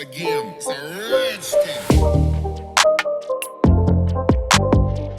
again. It's a rich thing.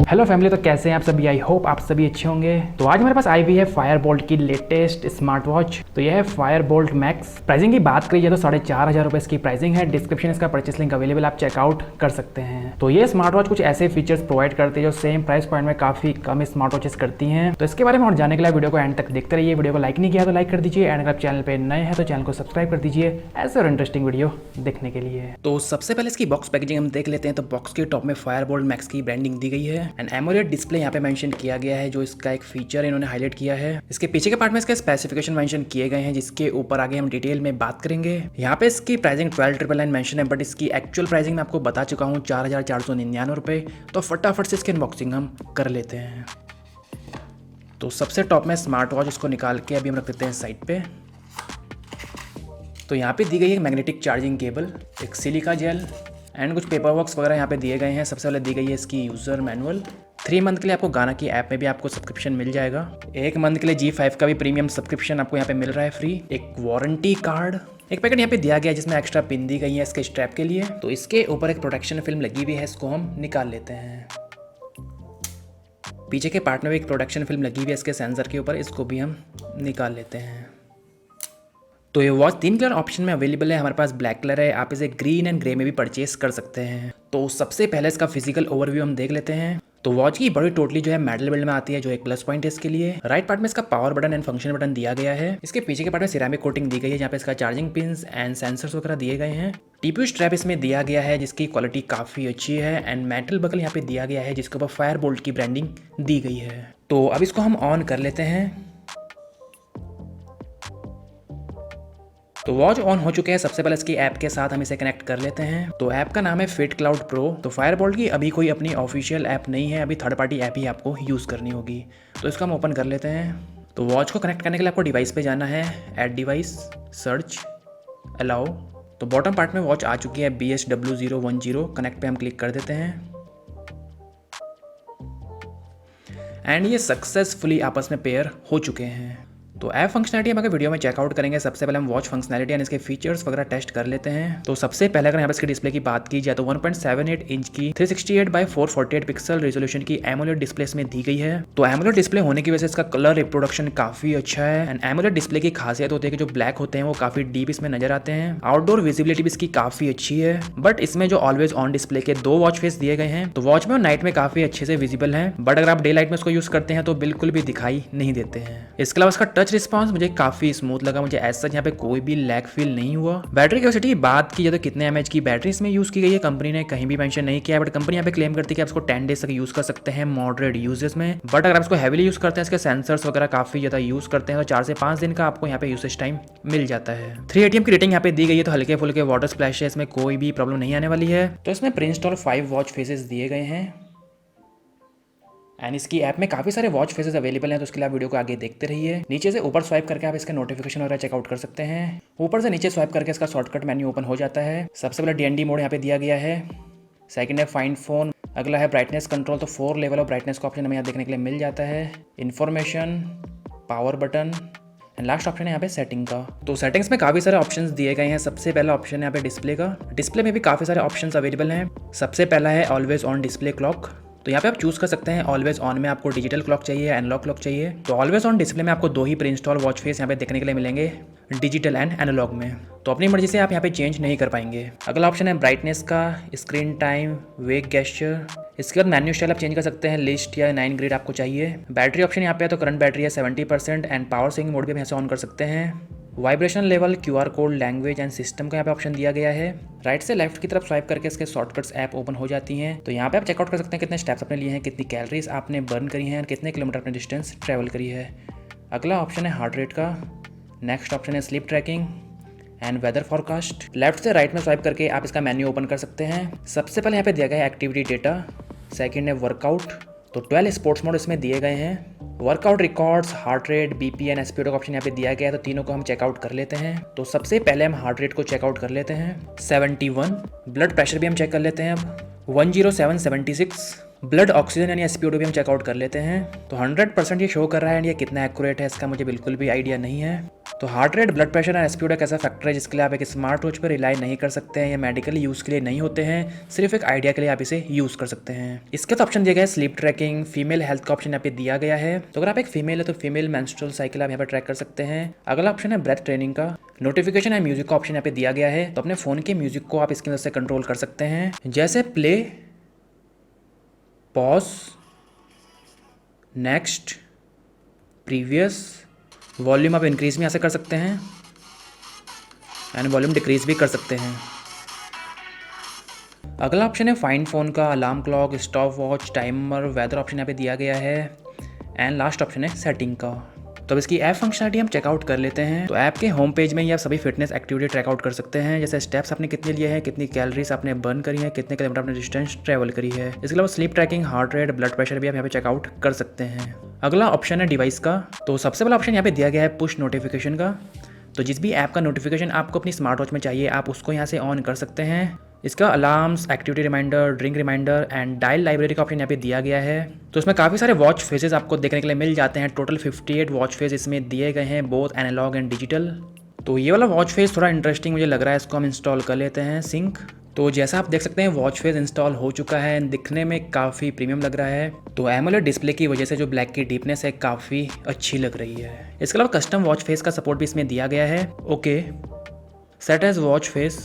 Hello family, तो कैसे हैं आप सभी। आई होप आप सभी अच्छे होंगे। तो आज हमारे पास आई हुई है फायरबोल्ट की लेटेस्ट स्मार्ट वॉच। तो यह है फायरबोल्ट मैक्स। प्राइसिंग की बात करिए तो 4,500 रुपये इसकी प्राइसिंग है। डिस्क्रिप्शन इसका परचेस लिंक अवेलेबल, आप चेकआउट कर सकते हैं। तो ये स्मार्ट वॉच कुछ ऐसे फीचर्स प्रोवाइड करती है जो सेम प्राइस पॉइंट में काफी कम स्मार्ट वॉचेस करती हैं। तो इसके बारे में और जानने के लिए वीडियो को एंड तक देखते रहिए। वीडियो को लाइक नहीं किया तो लाइक कर दीजिए, एंड अगर आप चैनल पे नए हैं तो चैनल को सब्सक्राइब कर दीजिए ऐसे और इंटरेस्टिंग वीडियो देखने के लिए। तो सबसे पहले इसकी बॉक्स पैकेजिंग हम देख लेते हैं। तो बॉक्स के टॉप में फायरबोल्ट मैक्स की ब्रांडिंग दी गई है एंड एमोलेड डिस्प्ले यहाँ पे मेंशन किया गया है, जो इसका एक फीचर इन्होंने हाईलाइट किया है। इसके पीछे के पार्ट में इसके स्पेसिफिकेशन मेंशन किए गए हैं, जिसके ऊपर आगे हम डिटेल में बात करेंगे। यहाँ पे इसकी प्राइसिंग 12,999 मेंशन है, बट इसकी एक्चुअल प्राइसिंग मैं आपको बता चुका हूँ 4,499 रुपये। तो फटाफट से इसकी अनबॉक्सिंग हम कर लेते हैं। तो सबसे टॉप में स्मार्ट वॉच, उसको निकाल के अभी हम रख देते हैं साइड पे। तो यहाँ पे दी गई है मैग्नेटिक चार्जिंग केबल, एक सिलिका जेल एंड कुछ पेपर वर्क्स वगैरह यहाँ पे दिए गए हैं। सबसे पहले दी गई है इसकी यूज़र मैनुअल। 3 मंथ के लिए आपको गाना की ऐप में भी आपको सब्सक्रिप्शन मिल जाएगा। 1 मंथ के लिए G5 का भी प्रीमियम सब्सक्रिप्शन आपको यहाँ पे मिल रहा है फ्री। एक वारंटी कार्ड, एक पैकेट यहाँ पे दिया गया है जिसमें एक्स्ट्रा पिन दी गई है इसके स्ट्रैप के लिए। तो इसके ऊपर एक प्रोटेक्शन फिल्म लगी हुई है, इसको हम निकाल लेते हैं। पीछे के पार्ट में भी एक प्रोटेक्शन फिल्म लगी हुई है इसके सेंसर के ऊपर, इसको भी हम निकाल लेते हैं। तो ये वॉच 3 कलर ऑप्शन में अवेलेबल है। हमारे पास ब्लैक कलर है, आप इसे ग्रीन एंड ग्रे में भी परचेस कर सकते हैं। तो सबसे पहले इसका फिजिकल ओवरव्यू हम देख लेते हैं। तो वॉच की बॉडी टोटली जो है मेटल बिल्ड में आती है, जो एक प्लस पॉइंट है इसके लिए। राइट पार्ट में इसका power button and function button दिया गया है। इसके पीछे के पार्ट में सिरेमिक कोटिंग दी गई है, जहाँ पे इसका चार्जिंग पिन्स एंड सेंसर्स वगैरह दिए गए हैं। टीपीयू स्ट्रैप इसमें दिया गया है, जिसकी क्वालिटी काफ़ी अच्छी है एंड मेटल बकल यहाँ पे दिया गया है, जिसके ऊपर फायरबोल्ट की ब्रांडिंग दी गई है। तो अब इसको हम ऑन कर लेते हैं। तो वॉच ऑन हो चुके हैं। सबसे पहले इसकी ऐप के साथ हम इसे कनेक्ट कर लेते हैं। तो ऐप का नाम है फिट क्लाउड प्रो। तो फायरबोल्ट की अभी कोई अपनी ऑफिशियल ऐप नहीं है, अभी थर्ड पार्टी ऐप ही आपको यूज़ करनी होगी। तो इसको हम ओपन कर लेते हैं। तो वॉच को कनेक्ट करने के लिए आपको डिवाइस पे जाना है, ऐड डिवाइस, सर्च, अलाउ। तो बॉटम पार्ट में वॉच आ चुकी है BSW010। कनेक्ट पे हम क्लिक कर देते हैं एंड ये सक्सेसफुली आपस में पेयर हो चुके हैं। तो ऐप फंक्शनलिटी हम अगर वीडियो में चेकआउट करेंगे। सबसे पहले हम वॉच फंक्शनलिटी एंड इसके फीचर्स वगैरह टेस्ट कर लेते हैं। तो सबसे पहले अगर यहाँ पर इसकी डिस्प्ले की बात की जाए तो 1.78 इंच की 368x448 पिक्सल रेजोल्यूशन की एमोलेड डिस्प्ले इसमें दी गई है। तो एमोलेड डिस्प्ले होने की वजह से इसका कलर रिप्रोडक्शन काफी अच्छा है एंड एमोलेड डिस्प्ले की खासियत होती है कि जो ब्लैक होते हैं वो काफी डीप इसमें नजर आते हैं। आउटडोर विजिबिलिटी भी इसकी काफी अच्छी है। बट इसमें जो ऑलवेज ऑन डिस्प्ले के 2 वॉच फेस दिए गए हैं, तो वॉच में और नाइट में काफी अच्छे से विजिबल है, बट अगर आप डे लाइट में इसको यूज करते हैं तो बिल्कुल भी दिखाई नहीं देते हैं। इसके अलावा इसका टच रिस्पॉन्स मुझे काफी स्मूथ लगा, मुझे ऐसा सच यहाँ पे कोई भी लैग फील नहीं हुआ। बैटरी कैपेसिटी की बात की जाए तो कितने एमएच की बैटरी इसमें यूज की गई है कंपनी ने कहीं भी मेंशन नहीं किया, बट कंपनी यहाँ पे क्लेम करती है कि आप इसको 10 डेज तक यूज कर सकते हैं मॉडरेट यूजेस में। बट अगर आप इसको हैवीली यूज करते हैं, इसके सेंसर्स वगैरह काफी ज्यादा यूज करते हैं, तो 4 से 5 दिन का आपको यहाँ पे यूसेज टाइम मिल जाता है। 3 ATM की रेटिंग यहाँ पे दी गई है, तो हल्के फुल्के वाटर स्प्लैश है, इसमें कोई भी प्रॉब्लम नहीं आने वाली है। तो इसमें प्री इंस्टॉल 5 वॉच फेसेस दिए गए हैं एंड इसकी ऐप में काफी सारे वॉच फेसेस अवेलेबल हैं। तो उसके लिए आप वीडियो को आगे देखते रहिए। नीचे से ऊपर स्वाइप करके आप इसके नोटिफिकेशन वगैरह चेकआउट कर सकते हैं। ऊपर से नीचे स्वाइप करके इसका शॉर्टकट मेन्यू ओपन हो जाता है। सबसे पहले DND मोड यहाँ पे दिया गया है। सेकंड है फाइंड फोन। अगला है ब्राइटनेस कंट्रोल। तो 4 लेवल ऑफ ब्राइटनेस का ऑप्शन हमें यहाँ देखने के लिए मिल जाता है। Information, power button and last option है यहाँ पे सेटिंग का। तो सेटिंग्स में काफी सारे ऑप्शंस दिए गए हैं। सबसे पहला ऑप्शन है यहाँ पे डिस्प्ले का। डिस्प्ले में भी काफी सारे ऑप्शंस अवेलेबल हैं। सबसे पहला है ऑलवेज ऑन डिस्प्ले क्लॉक। तो यहाँ पे आप चूज कर सकते हैं ऑलवेज ऑन में आपको डिजिटल क्लॉक चाहिए या एनालॉग क्लॉक चाहिए। तो ऑलवेज ऑन डिस्प्ले में आपको 2 ही प्री इंस्टॉल वॉच फेस यहाँ पे देखने के लिए मिलेंगे, डिजिटल एंड एनालॉग में। तो अपनी मर्जी से आप यहाँ पे चेंज नहीं कर पाएंगे। अगला ऑप्शन है ब्राइटनेस का, स्क्रीन टाइम, वेक गेस्चर। इसके बाद मेन्यू स्टाइल आप चेंज कर सकते हैं, लिस्ट या 9 ग्रेड आपको चाहिए। बैटरी ऑप्शन यहाँ पे है, तो करंट बैटरी है 70% एंड पावर सेविंग मोड भी हम यहाँ से ऑन कर सकते हैं। Vibration level, QR code, language and system का यहाँ पे ऑप्शन दिया गया है। राइट से लेफ्ट की तरफ स्वाइप करके इसके शॉर्टकट्स ऐप ओपन हो जाती हैं। तो यहाँ पे आप चेकआउट कर सकते हैं कितने स्टेप्स आपने लिए हैं, कितनी कैलोरीज आपने बर्न करी हैं और कितने किलोमीटर आपने डिस्टेंस ट्रैवल करी है। अगला ऑप्शन है हार्ट रेट का। नेक्स्ट ऑप्शन है sleep tracking and weather forecast. Left से राइट में स्वाइप करके आप इसका मेन्यू ओपन कर सकते हैं। सबसे पहले यहाँ पे दिया गया है एक्टिविटी डेटा। सेकेंड है वर्कआउट। तो 12 स्पोर्ट्स मोड इसमें दिए गए हैं। Workout records, heart rate, BP and SPO का ऑप्शन यहाँ पे दिया गया है, तो तीनों को हम चेकआउट कर लेते हैं। तो सबसे पहले हम हार्ट रेट को चेकआउट कर लेते हैं 71। ब्लड प्रेशर भी हम चेक कर लेते हैं अब 107/76। ब्लड ऑक्सीजन यानी SPO2 भी हम चेकआउट कर लेते हैं। तो 100% ये शो कर रहा है एंड ये कितना एक्यूरेट है इसका मुझे बिल्कुल भी आइडिया नहीं है। तो heart rate, blood pressure and SPO एक ऐसा फैक्टर है जिसके लिए आप एक स्मार्ट वॉच पर रिलाई नहीं कर सकते हैं या मेडिकल यूज़ के लिए नहीं होते हैं, सिर्फ एक आइडिया के लिए आप इसे यूज़ कर सकते हैं। इसके तो ऑप्शन दिया गया है स्लीप ट्रैकिंग, फीमेल हेल्थ का ऑप्शन यहाँ पे दिया गया है। तो अगर आप एक फीमेल है तो फीमेल मेंस्ट्रुअल साइकिल आप यहाँ पे ट्रैक कर सकते हैं। अगला ऑप्शन है ब्रेथ ट्रेनिंग का। नोटिफिकेशन एंड म्यूजिक का ऑप्शन यहाँ पे दिया गया है, तो अपने फ़ोन के म्यूजिक को आप इसकी मदद से कंट्रोल कर सकते हैं, जैसे play, pause, next, previous. Volume आप इंक्रीज भी यहाँ से कर सकते हैं एंड वॉल्यूम डिक्रीज भी कर सकते हैं। अगला ऑप्शन है फाइंड फ़ोन का, alarm clock, stop watch, timer, weather option यहाँ पे दिया गया है एंड लास्ट ऑप्शन है सेटिंग का। तो अब इसकी ऐप फंक्शनलिटी हम चेकआउट कर लेते हैं। तो ऐप के होम पेज में ही आप सभी फिटनेस एक्टिविटी ट्रैक आउट कर सकते हैं, जैसे स्टेप्स आपने कितने लिए हैं, कितनी कैलोरीज आपने बर्न करी है, कितने किलोमीटर आपने डिस्टेंस ट्रैवल करी है। इसके अलावा sleep tracking, heart rate, blood pressure भी आप यहाँ पे चेकआउट कर सकते हैं। अगला ऑप्शन है डिवाइस का। तो सबसे पहला ऑप्शन यहाँ पे दिया गया है पुश नोटिफिकेशन का। तो जिस भी ऐप का नोटिफिकेशन आपको अपनी स्मार्ट वॉच में चाहिए आप उसको यहाँ से ऑन कर सकते हैं। इसका alarms, activity reminder, drink reminder and dial library का ऑप्शन यहाँ पे दिया गया है। तो इसमें काफ़ी सारे वॉच फेजेस आपको देखने के लिए मिल जाते हैं। टोटल 58 वॉच फेज इसमें दिए गए हैं, बोथ एनालॉग एंड डिजिटल। तो ये वाला वॉच फेज थोड़ा इंटरेस्टिंग मुझे लग रहा है, इसको हम इंस्टॉल कर लेते हैं सिंक। तो जैसा आप देख सकते हैं वॉच फेज इंस्टॉल हो चुका है, दिखने में काफ़ी प्रीमियम लग रहा है। तो एमोलेड डिस्प्ले की वजह से जो ब्लैक की डीपनेस है काफ़ी अच्छी लग रही है। इसके अलावा कस्टम वॉच फेस का सपोर्ट भी इसमें दिया गया है। Okay, set as watch face.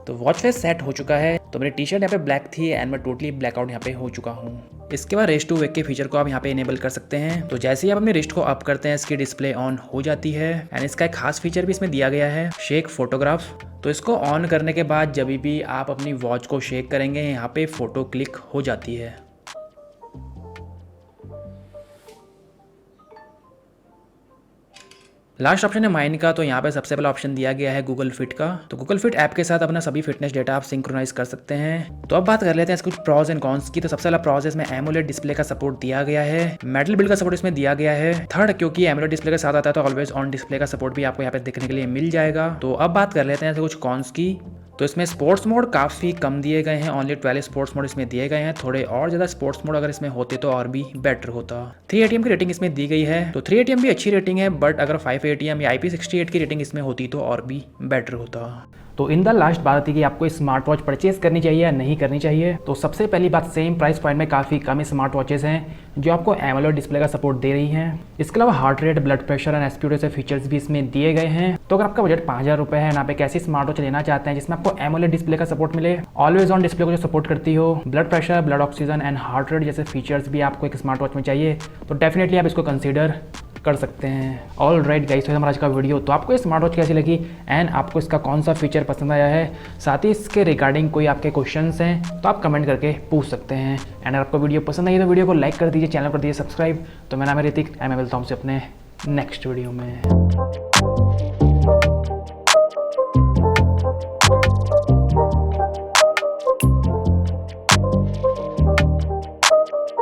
तो वॉच फेस सेट हो चुका है। तो मेरी टी शर्ट यहाँ पे ब्लैक थी एंड मैं टोटली ब्लैकआउट यहाँ पे हो चुका हूँ। इसके बाद रेस्ट टू वेक के फीचर को आप यहाँ पे इनेबल कर सकते हैं। तो जैसे ही आप अपने रिस्ट को अप करते हैं इसकी डिस्प्ले ऑन हो जाती है एंड इसका एक खास फीचर भी इसमें दिया गया है, शेक फोटोग्राफ। तो इसको ऑन करने के बाद जब भी आप अपनी वॉच को शेक करेंगे यहाँ पे फोटो क्लिक हो जाती है। लास्ट ऑप्शन है माइन का। तो यहाँ पे सबसे पहला ऑप्शन दिया गया है गूगल फिट का। तो गूगल फिट ऐप के साथ अपना सभी फिटनेस डेटा आप सिंक्रोनाइज कर सकते हैं। तो अब बात कर लेते हैं कुछ प्रॉज एंड कॉन्स की। तो सबसे पहला प्रॉज इसमें एमोलेड डिस्प्ले का सपोर्ट दिया गया है, मेटल बिल्ड का सपोर्ट इसमें दिया गया है। थर्ड, क्योंकि एमोलेड डिस्प्ले के साथ आता है तो ऑलवेज ऑन डिस्प्ले का सपोर्ट भी आपको यहाँ पे देखने के लिए मिल जाएगा। तो अब बात कर लेते हैं कुछ कॉन्स की। तो इसमें स्पोर्ट्स मोड काफ़ी कम दिए गए हैं, ओनली 12 स्पोर्ट्स मोड इसमें दिए गए हैं। थोड़े और ज़्यादा स्पोर्ट्स मोड अगर इसमें होते तो और भी बेटर होता। 3 ATM की रेटिंग इसमें दी गई है। तो 3 ATM भी अच्छी रेटिंग है, बट अगर 5 ATM या IP68 की रेटिंग इसमें होती तो और भी बेटर होता। तो इन द लास्ट बात थी कि आपको स्मार्ट वॉच परचेज करनी चाहिए या नहीं करनी चाहिए। तो सबसे पहली बात, सेम प्राइस पॉइंट में काफ़ी कम स्मार्ट वॉचेस हैं जो आपको एमोलेड डिस्प्ले का सपोर्ट दे रही हैं। इसके अलावा heart rate, blood pressure and SPO जैसे फीचर्स भी इसमें दिए गए हैं। तो अगर आपका बजट 5000 रुपये है, आप एक ऐसी स्मार्ट वॉच लेना चाहते हैं जिसमें आपको एमोलेड डिस्प्ले का सपोर्ट मिले, ऑलवेज ऑन डिस्प्ले को जो सपोर्ट करती हो, blood pressure, blood oxygen and heart rate जैसे फीचर्स भी आपको एक स्मार्ट वॉच में चाहिए, तो डेफिनेटली आप इसको कंसीडर कर सकते हैं। ऑल राइट गाइस, तो हमारा आज का वीडियो। तो आपको ये स्मार्ट वॉच कैसी लगी एंड आपको इसका कौन सा फीचर पसंद आया है, साथ ही इसके रिगार्डिंग कोई आपके क्वेश्चंस हैं तो आप कमेंट करके पूछ सकते हैं। एंड अगर आपको वीडियो पसंद आई तो वीडियो को लाइक कर दीजिए, चैनल कर दीजिए सब्सक्राइब। तो मेरा नाम है ऋतिक, मैं मिलता हूँ आपसे अपने नेक्स्ट वीडियो में।